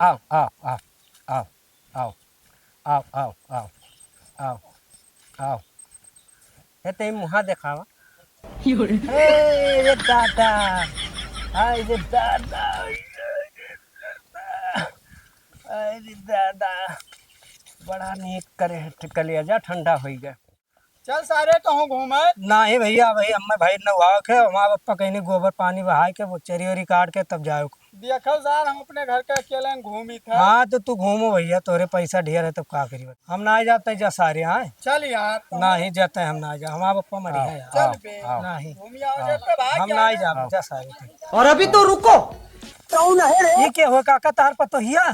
आओ आओ आओ आओ आओ आओ आओ आओ आओ आओ हे ते मुहा देखावा 有人，हे रे दादा हाय रे दादा अरे दादा बड़ा नीक करे कलेजा ठंडा हो गया चल सारे कहूँ घूमे। नहीं भैया भाई अम्मा भाई न हुआ के हमारा पप्पा कहीं गोबर पानी बहा के वो चेरी वेरी काट के तब जाओ देखो सार हम अपने घर के अकेले घूमी थे। हाँ तो तू घूमो भैया तोरे पैसा ढेर है तब का करी हम ना जाते जा सारे हाँ चल यार नहीं जाते हम ना जा हमारा पप्पा मरी है चल बे नहीं घूमी आओ जे पे भाग हम ना जा जा सारे और अभी तो रुको। कौन है रे? ये क्या हुआ काका तार पर तो हिया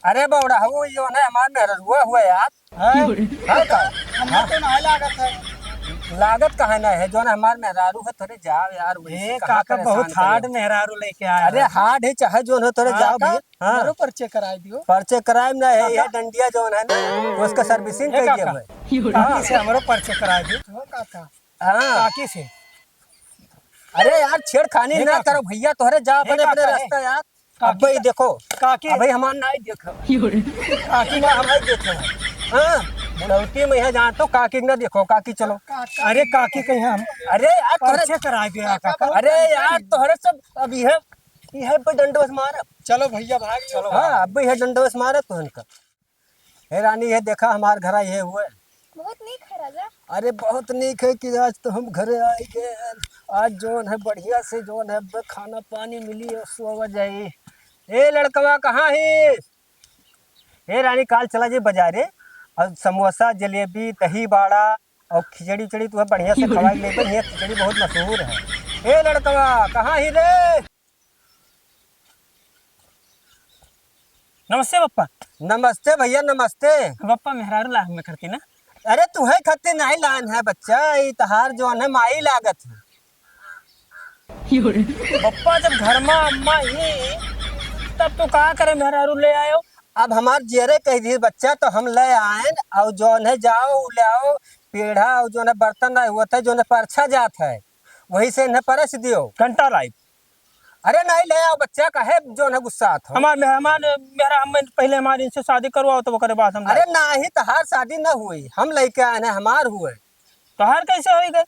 अरे बौड़ा वो जो है हमारे मेहर हुआ यार हैं? है का हमें तो नहीं लागत है। लागत कहाँ ना है जो ना हमारे मेहरारू है थोड़े जाओ यार ए काका बहुत हार्ड मेहरारू लेके आया। अरे हार्ड है चाहे जो है थोड़े जाओ भैया हाँ मारो पर्चे कराई दियो। पर्चे कराए ना है ये डंडिया जो है ना उसका सर्विसिंग कर दिया हुआ है 有人， काकी से हमारो पर्चे कराई दियो। हो काका हाँ काकी से अरे यार छेड़खानी ना करो भैया तोहरे जा अपने अपने रास्ता यार अब भाई देखो काकी भाई हमार ना देखो 有人， काकी ना हमारे देखो हाँ बुढ़ौती में है जहाँ तो काकी ना देखो काकी चलो अरे काकी कहीं हम अरे यार तोहरे पर्चे कराई दिया काका। अरे यार तोहरे सब अब यह पे डंडोस मारा चलो भैया भाग चलो। हाँ अब यह डंडोस मारा तो इनका हे रानी ये देखा हमार घर ये हुआ है बहुत नीक है राजा। अरे बहुत नीक है कि आज तो हम घरे आए गए आज जोन है बढ़िया से जोन है खाना पानी मिली और सो जाए ए लड़कवा कहाँ है हे रानी काल चला जे बाजारे और समोसा जलेबी दही बाड़ा और खिचड़ी उचड़ी तुम्हें बढ़िया से खवाई ले ये खिचड़ी बहुत मशहूर है ए लड़कवा कहाँ ही रे नमस्ते पप्पा। नमस्ते भैया नमस्ते पप्पा मेहरारू लाख में करती ना। अरे तुम्हें खत्ते नहीं लान है बच्चा ये तहार जो है माई लागत है 有人， पप्पा जब घर में अम्मा ही तब तो कहा करे मेहरारू ले आयो। अब हमार जेरे कह दी बच्चा तो हम ले आए और जो है जाओ ले आओ पेढ़ा और जो है बर्तन हुआ था जो है परछा जात है वही से इन्हें परस दियो घंटा लाई अरे नहीं ले आओ बच्चा कहे जो है गुस्सा आता हमार मेहमान मेरा हम पहले हमारी इनसे शादी करवाओ तो वो करे बात हम अरे नहीं तहार शादी न हुई हम लेके आए हैं हमार हुए तो हर कैसे हो गए।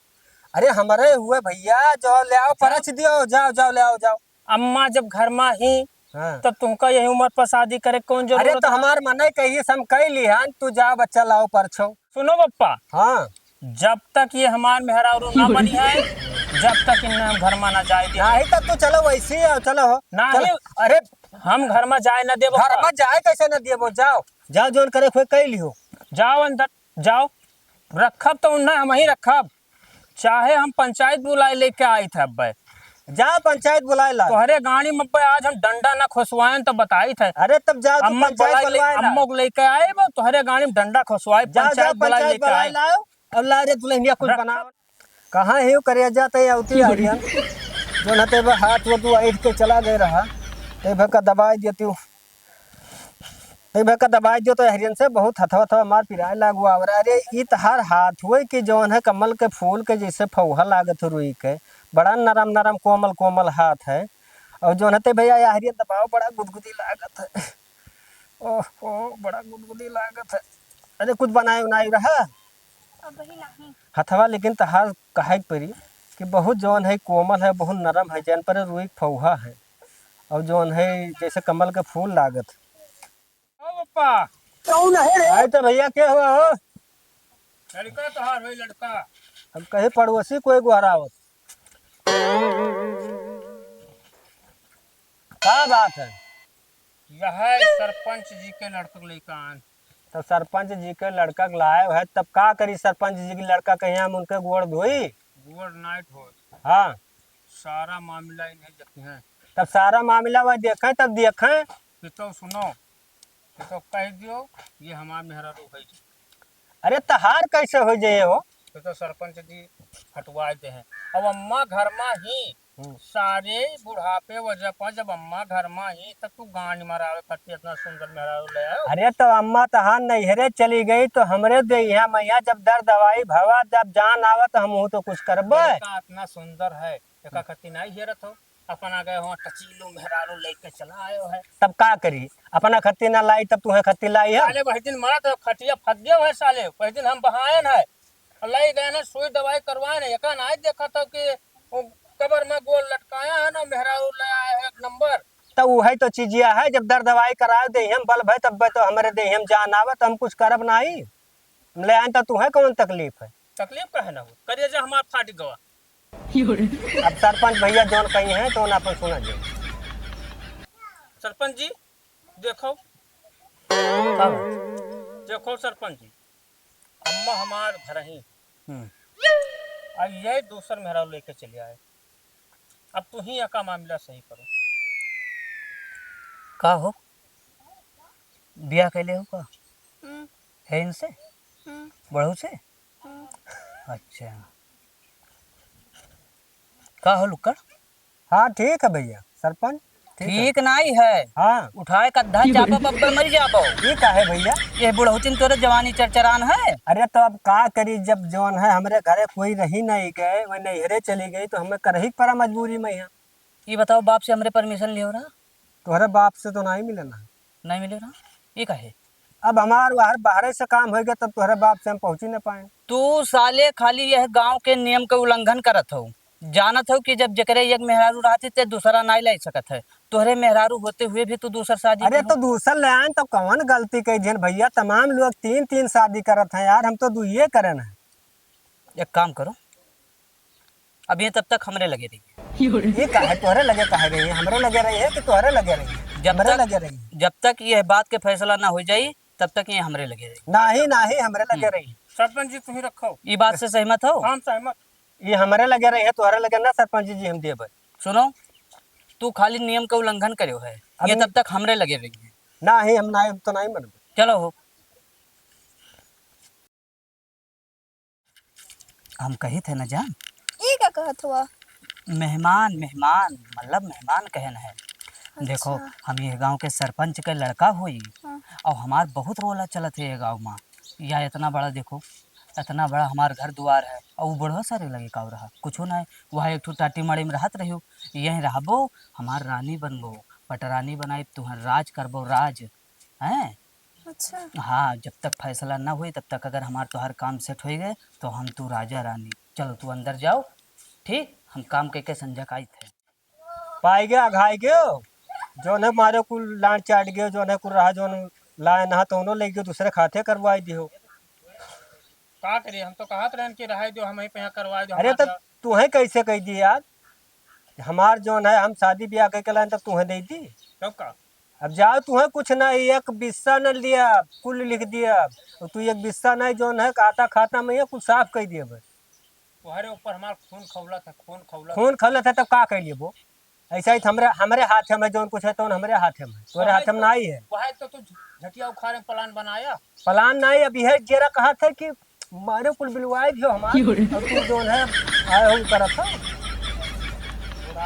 अरे हमारे हुए भैया जो ले आओ परछ दियो जाओ जाओ ले आओ जाओ अम्मा जब घर में ही हाँ तब तुमका यही उम्र पर शादी करे कौन अरे जरूरत तो है? हमार मन कही हम कह लिहन तू जा बच्चा लाओ परछो सुनो पप्पा हाँ जब तक ये हमार मेहरारू ना बनी है जब तक इन्हें हम घर में ना जाए दे नहीं तब तो चलो वैसे ही आओ चलो नहीं अरे हम घर में जाए ना दे घर में जाए कैसे न दिए वो जाओ जाओ जोन करे कोई कह लियो जाओ अंदर जाओ रखब तो उन्हें हम ही रखब चाहे हम पंचायत बुलाए लेके आए थे अब जाओ पंचायत बुलाए ला तोहरे गाड़ी में अब आज हम डंडा ना खुशवाएं तो बताई थे अरे तब जाओ तू अम्मा पंचायत बुलवाए ला अम्मा को लेके आए वो तोहरे गाड़ी में डंडा खुशवाए जाओ जाओ पंचायत बुलाए पंचायत लेके बुलाए आए लाओ अब ला रे दुल्हनिया कुछ रख- बनाओ कहाँ है करे जाते औती हरियन जो न तेब हाथ वो तू ऐठ के चला गए रहा तेब का दबाई देती हूँ तेब का दबाई दियो तो हरियन से बहुत हथवा हथवा मार पिराए लागू आवरा अरे ई तहार हाथ हुए कि जौन है कमल के फूल के जैसे फौहा लागत रुई के बड़ा नरम नरम कोमल कोमल हाथ है और जो नते भैया या हरियन दबाओ बड़ा गुदगुदी लागत है ओह ओह बड़ा गुदगुदी लागत है अरे कुछ बनाए उनाई रहा अब वही नहीं। हथवा लेकिन तहार कहे परी कि बहुत जौन है कोमल है बहुत नरम है जैन पर रुई फौहा है और जौन है जैसे कमल के फूल लागत पप्पा कौन है आए तो भैया क्या हुआ हो लड़का तो हार भाई लड़का हम कहे पड़ोसी कोई गुहरावत क्या बात है यह सरपंच जी के लड़का लेकर आन तो सरपंच जी के लड़का के लाए है तब का करी सरपंच जी के लड़का कहीं हम उनके गोड़ धोई गुड नाइट हो हाँ सारा मामला इन्हें देखते हैं तब सारा मामला वह देखें तब देखें कि तो सुनो कि तो कह दियो ये हमार मेहरारू है अरे तहार कैसे हो जाए हो कि तो सरपंच जी हटवाए दे हैं अब अम्मा घर में ही सारे बुढ़ापे वजह पर जब अम्मा घर में ही तब तू गांड मरावे खातिर इतना सुंदर मेहरारू ले आयो अरे तो अम्मा तहार नैहरे चली गई तो हमरे दे मैया जब दर्द दवाई भवा जब जान आवा तो हम तो कुछ करबे लड़का इतना सुंदर है एका खातिर नहीं हेरत हो अपना गए हो टचीलू मेहरारू लेके चला आयो है। तब का करी, अपना खत्ती ना लाई तब तुम्हें खत्ती लाई है। साले वही दिन मरा तो खटिया फट गया है साले, वही दिन हम बहायन है ले गए ना सुई दवाई करवाए ना, एक ना देखा था कि वो कबर में गोल लटकाया है ना मेहरारू ले आए है 1 नंबर। तो वही तो चीजिया है, जब दर्द दवाई करा दे हम बल भाई तब तो हमारे दे हम जान आवे तो हम कुछ करब नहीं, ले आए तो तुम्हें कौन तकलीफ है। तकलीफ का है ना वो करिए जो हमार फाट गवा। 有人， अब सरपंच भैया जोन कही है तो अपन सुना जो। सरपंच जी देखो, कब? देखो सरपंच जी, अम्मा हमार घर ही हम्म। अब ये दूसर मेहरारू लेके चले आए, अब तू ही का मामला सही करो। का हो बिया कैले हो का हम्म, है इनसे हम्म, बड़ू से? हम्म। अच्छा का हो लुक्कड़? हाँ ठीक है भैया सरपंच ठीक नहीं है, हाँ उठाए कद्धा चापा बब्बर मर जाबो। ये का है भैया? ये बुढ़ौतिन तोरे जवानी चरचरान है। अरे तो अब का करी, जब जौन है हमरे घरे कोई रही नहीं गए, वह नैहरे चली गई तो हमें कर ही पड़ा मजबूरी में यहाँ। ये बताओ बाप से हमरे परमिशन लियो रहा? तुम्हारे बाप से तो नहीं मिलना। नहीं मिले रहा, ये कहे अब हमार बाहर बाहर से काम हो गया तब तुम्हारे बाप से हम पहुंच ही न पाए। तू साले खाली यह गांव के नियम के उल्लंघन करत हो। जानत हो कि जब जकरे एक मेहरारू रहती ते दूसरा नहीं ला सकत है, तोहरे मेहरारू होते हुए भी तू दूसर शादी अरे की तो हो। दूसर ले आए तो कौन गलती कही दिन भैया, तमाम लोग 3-3 शादी करत हैं यार, हम तो दुइये करन है। एक काम करो, अब ये तब तक हमरे लगे रही, 有人， ये काहे तोहरे लगे काहे रही है, हमरे लगे रही है कि तोहरे लगे रही है? जब हमरे तक लगे रही है। जब तक यह बात के फैसला ना हो जाई तब तक ये हमरे लगे रही। नाही नाही हमरे लगे रही है। सरपंच जी तुम ही रखो। ये बात से सहमत हो? हम सहमत। ये हमारे लगे रही है, तोहरे लगे ना सरपंच जी हम दिए भाई। सुनो, तू खाली नियम का उल्लंघन करो है, ये अभी- तब तक हमरे लगे रही है। नाही हम नहीं तो नहीं मन। चलो हो, हम कही थे न जान, ये क्या कहत हुआ? मेहमान मेहमान मतलब मेहमान कहन है। देखो हम ये गांव के सरपंच के लड़का हुई हाँ। और हमार बहुत रोला चलत है ये गांव में। या इतना बड़ा देखो, इतना बड़ा हमार घर द्वार है और वो बड़ा सारे लगे का रहा कुछो ना है, वहाँ एक ठो टाटी माड़ी में रहत रहो, यहीं रहबो, हमार रानी बनबो, पटरानी बनाई, तुहर राज करबो राज हैं। अच्छा, हाँ, जब तक फैसला ना हुई तब तक अगर हमार तोहर काम सेट हो गए तो हम तू राजा रानी। चलो तू अंदर जाओ, ठीक, हम काम के संजय का आई थे। पाई गया घाई गयो जो है मारे कुल लान चाट गयो, जो है कुल रहा जो लाए ना तो उन्होंने ले गयो दूसरे खाते करवाई दियो। का करिए, हम तो कहत रहन कि रहे जो हम ही पे यहाँ करवा दो। अरे तो तुम्हें कैसे कह दी यार, हमार जो है हम शादी ब्याह के लाइन तब तुम्हें दे दी। क्यों का अब जाओ तुम्हें कुछ नहीं, एक बिस्सा न लिया कुल लिख दिया, और तू एक बिस्सा नहीं जो है आता खाता में कुछ साफ कह दिया भाई। तुम्हारे ऊपर हमारा खून खौला था, खून खौला। खून खल था तब का कह लिए वो, ऐसा ही हमरे हमारे हाथ में जो कुछ है तो हमारे हाथ में, तुम्हारे हाथ में नहीं है। वह तो तू झटिया उखाड़े प्लान बनाया। प्लान नहीं, अब यह जरा कहा था कि मारे कुल बिलवाए दियो हमारे, और तू जो है आए हो करा था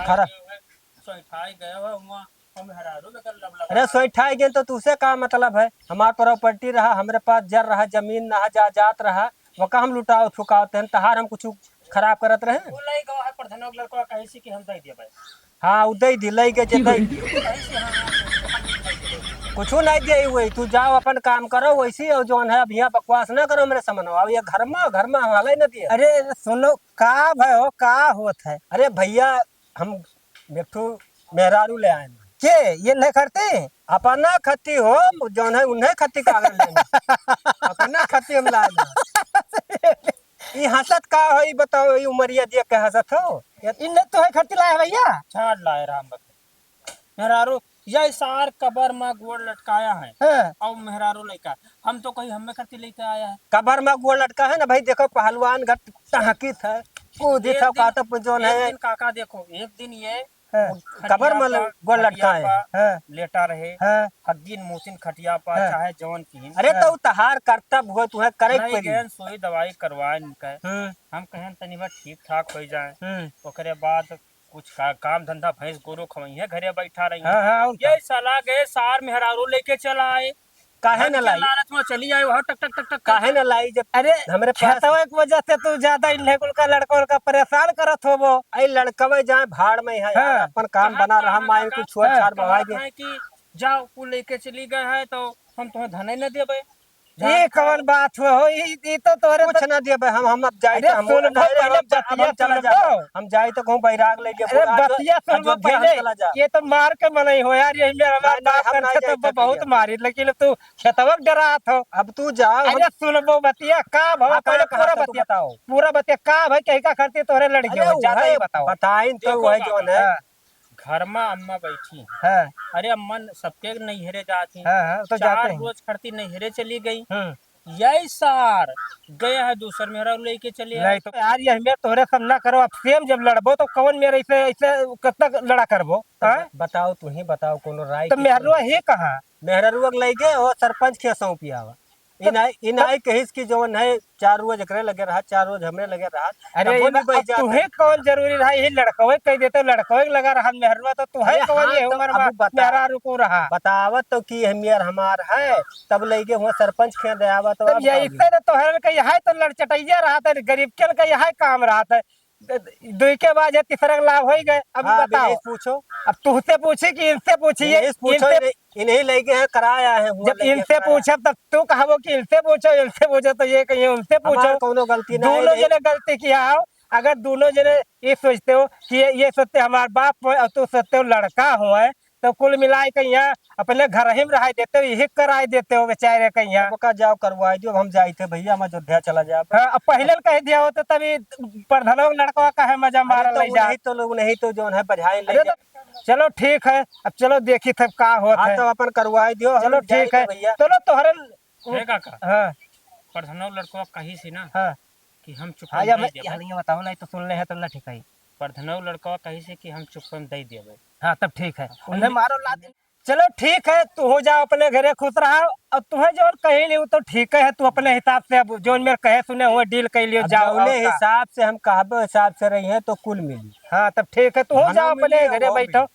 खरा। सोइठाई गए हो वहाँ हम हरारू लेकर लब लगा। अरे सोइठाई गए तो तुझसे का मतलब है, हमार प्रॉपर्टी रहा, हमारे पास जर रहा, जमीन रहा, जात रहा, वो का हम लुटाओ थुकाते हैं, तहार हम कुछ खराब करत रहे। वो लाई गवा है प्रधानों के लड़का कहीं से कि हम दे दिया भाई। हाँ उदय दिलाई के जतई कहीं से कुछ नहीं दिए हुई, तू जाओ अपन काम करो वैसी, और जो है अब यहाँ बकवास ना करो मेरे समझ अब ये घर में हमारा ही न दिया। अरे सुनो का भाई हो का होत है? अरे भैया हम बेटू मेहरारू ले आए के ये नहीं करते, अपना खती हो जो है उन्हें खती कागज लेना अपना खती हम लाए। ये हंसत का हो ये बताओ, ये उमरिया दिया के हंसत हो, इन्हें तो है खती लाए भैया। छाड़ लाए राम बके मेहरारू यही सार कबर में गोड़ लटकाया है। हाँ। और मेहरारू लड़का हम तो कहीं हमें करती लेके आया है। कबर में गोड़ लटका है ना भाई, देखो पहलवान घट टहकित है कूदी था का तो जो एक है दिन काका देखो, एक दिन ये कबर में गोड़ लटका है। लेटा रहे हग्गिन मूसिन खटिया पर हाँ। चाहे जवन की। अरे तो तहार कर्तव्य हो तुम्हें करे नहीं पड़ी। गए सुई दवाई करवाए निकल, हम कहें तनी बार ठीक ठाक हो जाए, ओकरे बाद कुछ काम धंधा भैंस गोरू खवई है, घरे बैठा रही है। ये साला गए सार मेहरारू लेके चला आए। काहे न लाई लालच में चली आई वहाँ टक टक टक टक काहे न लाई जब अरे हमरे पास खेतवा की वजह से तू ज्यादा इन्हें कुल का लड़का उड़का परेशान करत हो वो। आई लड़कवे जाए भाड़ में है यार, हाँ। अपन काम बना रहा माइन कुछ छुआ छाड़ बवाई दे है कि जाओ कुल लेके चली गए है तो हम तुम्हें धन ही न देबे। ये कौन बात हो ये तो तोरे कुछ ना दिए बे, हम अब जाए अरे सुन लो, पहले बतिया चला सुन जा लो। हम जाए तो कहूँ बैराग ले अरे बतिया सुन लो पहले, ये तो मार के मनई हो यार, यही मेरा नहीं, बाप हम नहीं करते जाए तो बहुत सकते। मारी, लेकिन तू खेतवक डरात हो। अब तू जाओ अरे सुन वो बतिया का भवा, पहले पूरा बतिया बताओ पूरा बतिया का भाई कहीं का करती तोरे लड़की हो ज्यादा ही बताओ। बताइन तो देखो वही जो है हाँ, घर में अम्मा बैठी हाँ, अरे अम्मा सबके नैहरे जाती हाँ, तो जाते चार हैं। रोज खड़ती नैहरे चली गई हम्म, यही सार गया है दूसर मेहरा लेके चले आए। नहीं तो यार ये हमें तोरे सब ना करो, अब सेम जब लड़बो तो कौन मेरे ऐसे ऐसे कितना लड़ा करबो। हाँ? बताओ तू ही बताओ कोनो राय तो मेहरुआ ही कहा मेहररुआ ले गए और सरपंच के सौंपिया हुआ इनाई कहिस की जवन है 4 रोज एकरे लगे रहा 4 रोज हमरे लगे रहा। अरे तब वो भी बच जाता। तुम्हें कौन जरूरी रहा, यही लड़कवे कह देते लड़कवे लगा रहा मेहरुआ, तो तुम्हें अरे कौन हाँ, ये तो उम्र अब में बता। मेहरा रुको रहा। बतावत तो की हमियर हमार है तब लेके हुआ सरपंच के दयावा तो तो अब ये इससे तो तोहर का यह तो लड़चटैया रहा था, गरीब के का यह काम रहा था। दुई के बाद ये तीसरा लाभ हो गए। अब हाँ, बताओ, विनेश पूछो अब तुझसे पूछी कि इनसे पूछिए, विनेश पूछो इन्हीं लेके हैं कराया है हुआ जब लेके इनसे कराया। पूछा तब तू कहो कि इनसे पूछो तो ये कहिए उनसे हमार पूछो। कोनो गलती नहीं दोनों जने गलती किया हो। अगर दोनों जने ये सोचते हो कि ये सोचते हमारे बाप हो और तू सोचते हो लड़का हो है, तो कुल मिलाए के यहाँ अपने घर ही में रहा देते हो, यही कराई देते हो बेचारे के यहाँ। का जाओ करवाई दियो हम जाए थे भैया हम अयोध्या चला जाए। हाँ, अब पहले कह दिया हो तो तभी प्रधानों लड़का का है मजा मारा तो ले जा। नहीं तो लोग नहीं तो जो है बधाई अरे लेके तो चलो ठीक है, अब चलो देखी तब का होता हाँ है। तो अपन करवाई दियो चलो हम जाए ठीक थे है, भैया। चलो तोहरे। हे काका हाँ, प्रधनव लड़को कही सी ना हाँ, कि हम चुप हाँ, या दे मैं देबे। ये बताओ नहीं तो सुन ले है तो ना ठीक है। प्रधनव लड़को कही से कि हम चुप दे देबे। हाँ तब ठीक है, उन्हें मारो ला दे। चलो ठीक है, तू हो जा अपने घरे खुश रहा। अब तुम्हें जो कही नहीं तो ठीक है, तू अपने हिसाब से अब जो मेरे कहे सुने हुए डील कर लियो अब जाओ। जौने और का। हिसाब से हम कहबो हिसाब से रही है तो कुल मिली। हाँ तब ठीक है, तू हो धनो जाओ मिली अपने और घरे वो बैठो।